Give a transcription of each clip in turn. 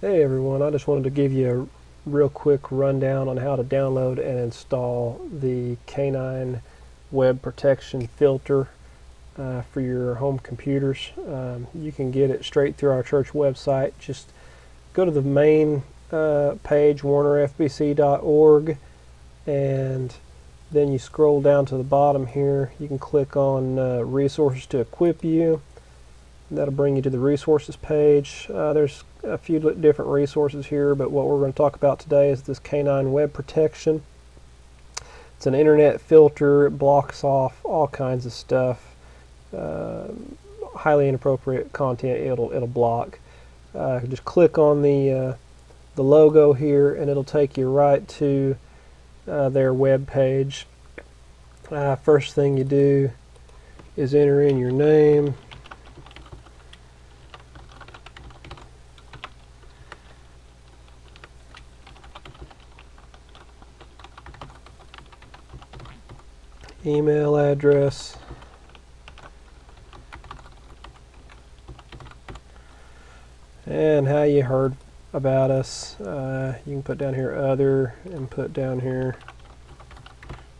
Hey everyone, I just wanted to give you a real quick rundown on how to download and install the K9 Web Protection Filter for your home computers. You can get it straight through our church website. Just go to the main page, warnerfbc.org, and then you scroll down to the bottom here. You can click on resources to equip you. That'll bring you to the resources page. There's a few different resources here, but what we're going to talk about today is this K9 Web Protection. It's an internet filter. It blocks off all kinds of stuff. Highly inappropriate content it'll block. Just click on the logo here and it'll take you right to their web page. First thing you do is enter in your name, email address, and how you heard about us. You can put down here other and put down here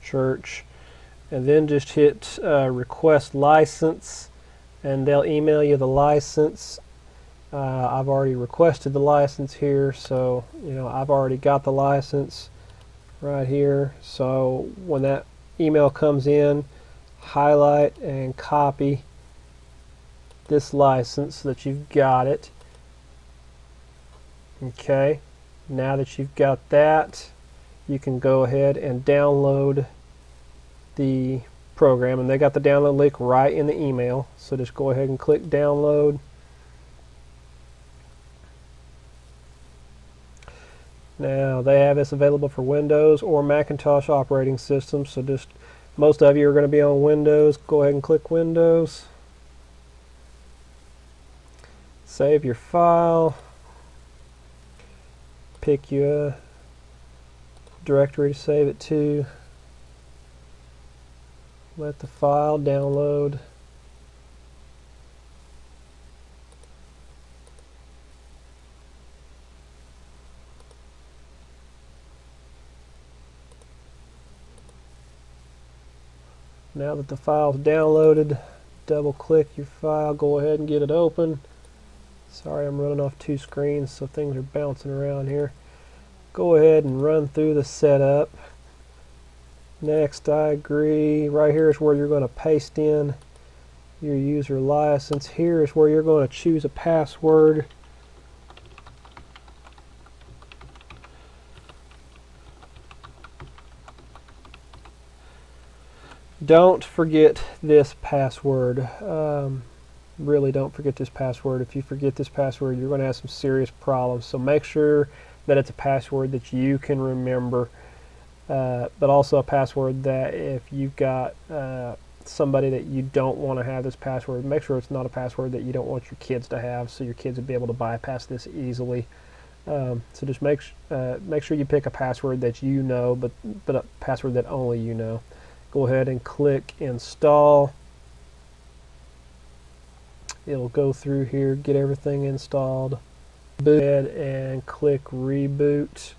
church, and then just hit request license and they'll email you the license. I've already requested the license here, so I've already got the license right here. So when that email comes in, highlight and copy this license so that you've got it. Okay, now that you've got that, you can go ahead and download the program, and they got the download link right in the email, so just go ahead and click download. Now they have this available for Windows or Macintosh operating systems, so just most of you are going to be on Windows. Go ahead and click Windows. Save your file. Pick your directory to save it to. Let the file download. Now that the file's downloaded, double click your file, go ahead and get it open. Sorry, I'm running off two screens, so things are bouncing around here. Go ahead and run through the setup. Next, I agree. Right here is where you're going to paste in your user license. Here is where you're going to choose a password. Don't forget this password. Really don't forget this password. If you forget this password, you're going to have some serious problems. So make sure that it's a password that you can remember, but also a password that if you've got somebody that you don't want to have this password, make sure it's not a password that you don't want your kids to have, so your kids would be able to bypass this easily. So just make sure you pick a password that you know, but a password that only you know. Go ahead and click install. It'll go through here, get everything installed. Boot ahead and click reboot.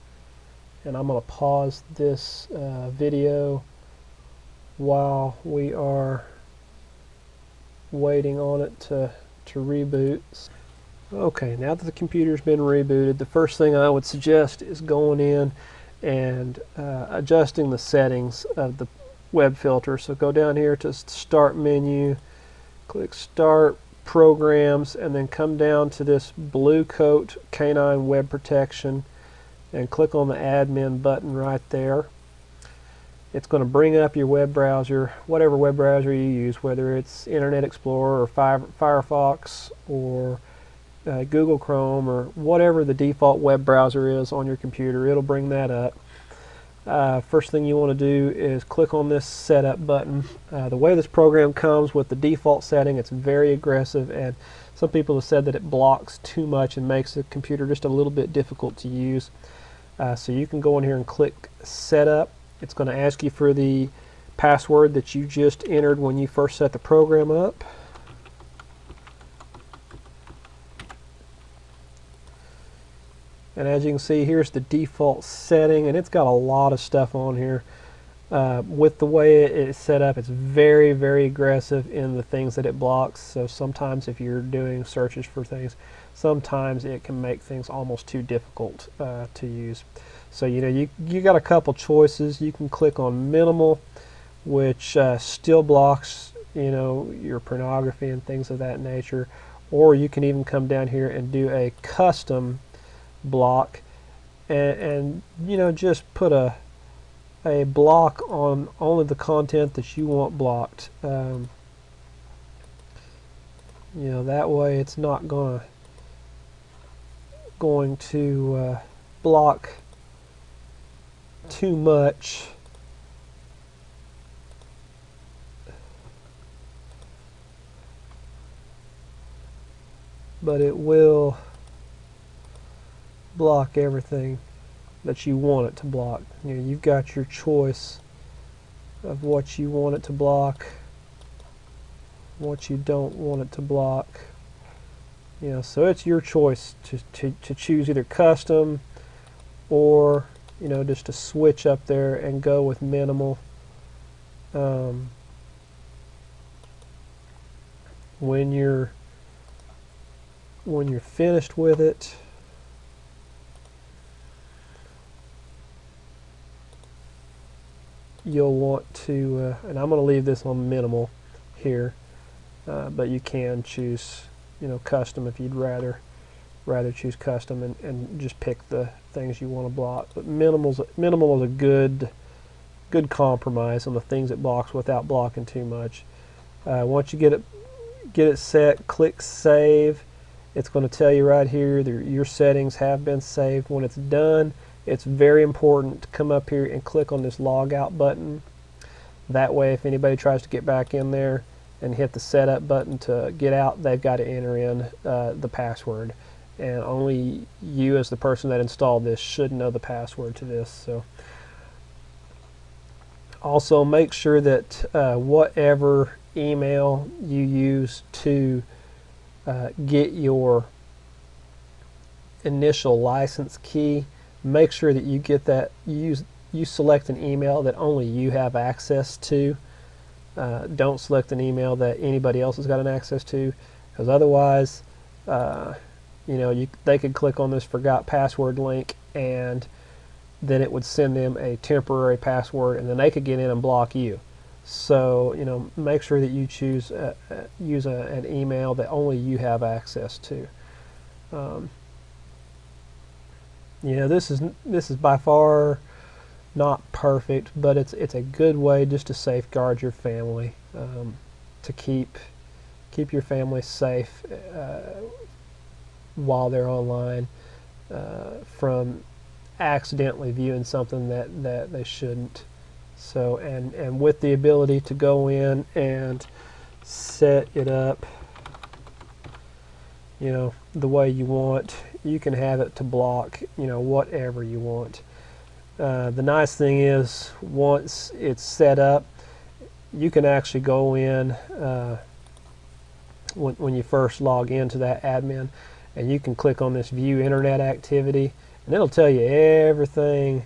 And I'm going to pause this video while we are waiting on it to reboot. Okay, now that the computer's been rebooted, the first thing I would suggest is going in and adjusting the settings of the web filter. So go down here to start menu, click start programs, and then come down to this blue coat K9 Web Protection and click on the admin button right there. It's going to bring up your web browser, whatever web browser you use, whether it's Internet Explorer or Firefox or Google Chrome or whatever the default web browser is on your computer. It'll bring that up. First thing you want to do is click on this setup button. The way this program comes with the default setting, it's very aggressive, and some people have said that it blocks too much and makes the computer just a little bit difficult to use. So you can go in here and click setup. It's going to ask you for the password that you just entered when you first set the program up. And as you can see, here's the default setting, and it's got a lot of stuff on here. With the way it's set up, it's very, very aggressive in the things that it blocks. So sometimes if you're doing searches for things, sometimes it can make things almost too difficult to use. So you got a couple choices. You can click on minimal, which still blocks your pornography and things of that nature, or you can even come down here and do a custom block and just put a block on only the content that you want blocked. That way it's not going to block too much. But it will block everything that you want it to block. You've got your choice of what you want it to block, what you don't want it to block. So it's your choice to choose either custom or just to switch up there and go with minimal. When you're finished with it, you'll want to, and I'm going to leave this on minimal here, but you can choose custom if you'd rather choose custom and just pick the things you want to block. But minimal is a good compromise on the things it blocks without blocking too much. Once you get it set, click save. It's going to tell you right here that your settings have been saved. When it's done, it's very important to come up here and click on this log out button. That way, if anybody tries to get back in there and hit the setup button to get out, they've got to enter in the password. And only you, as the person that installed this, should know the password to this. So, also make sure that whatever email you use to get your initial license key, make sure that you get that. You select an email that only you have access to. Don't select an email that anybody else has got an access to, because otherwise, they could click on this forgot password link, and then it would send them a temporary password, and then they could get in and block you. So make sure that you choose use an email that only you have access to. This is by far not perfect, but it's a good way just to safeguard your family, to keep your family safe while they're online, from accidentally viewing something that they shouldn't. So and with the ability to go in and set it up the way you want, you can have it to block whatever you want. The nice thing is, once it's set up, you can actually go in when you first log into that admin, and you can click on this view internet activity, and it'll tell you everything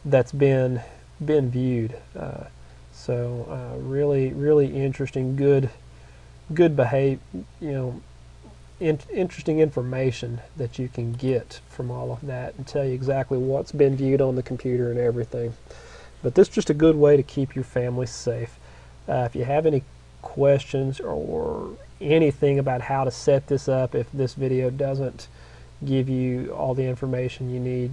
that's been viewed. Really interesting, good behave, interesting information that you can get from all of that, and tell you exactly what's been viewed on the computer and everything. But this is just a good way to keep your family safe. If you have any questions or anything about how to set this up, if this video doesn't give you all the information you need,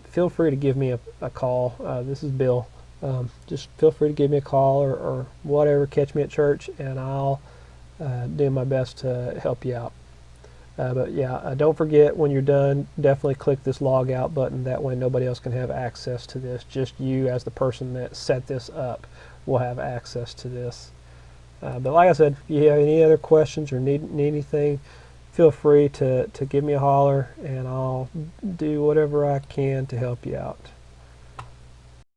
feel free to give me a call. This is Bill. Just feel free to give me a call or whatever. Catch me at church, and I'll do my best to help you out. But yeah, don't forget, when you're done, definitely click this log out button. That way nobody else can have access to this. Just you, as the person that set this up, will have access to this. But like I said, if you have any other questions or need anything, feel free to give me a holler, and I'll do whatever I can to help you out.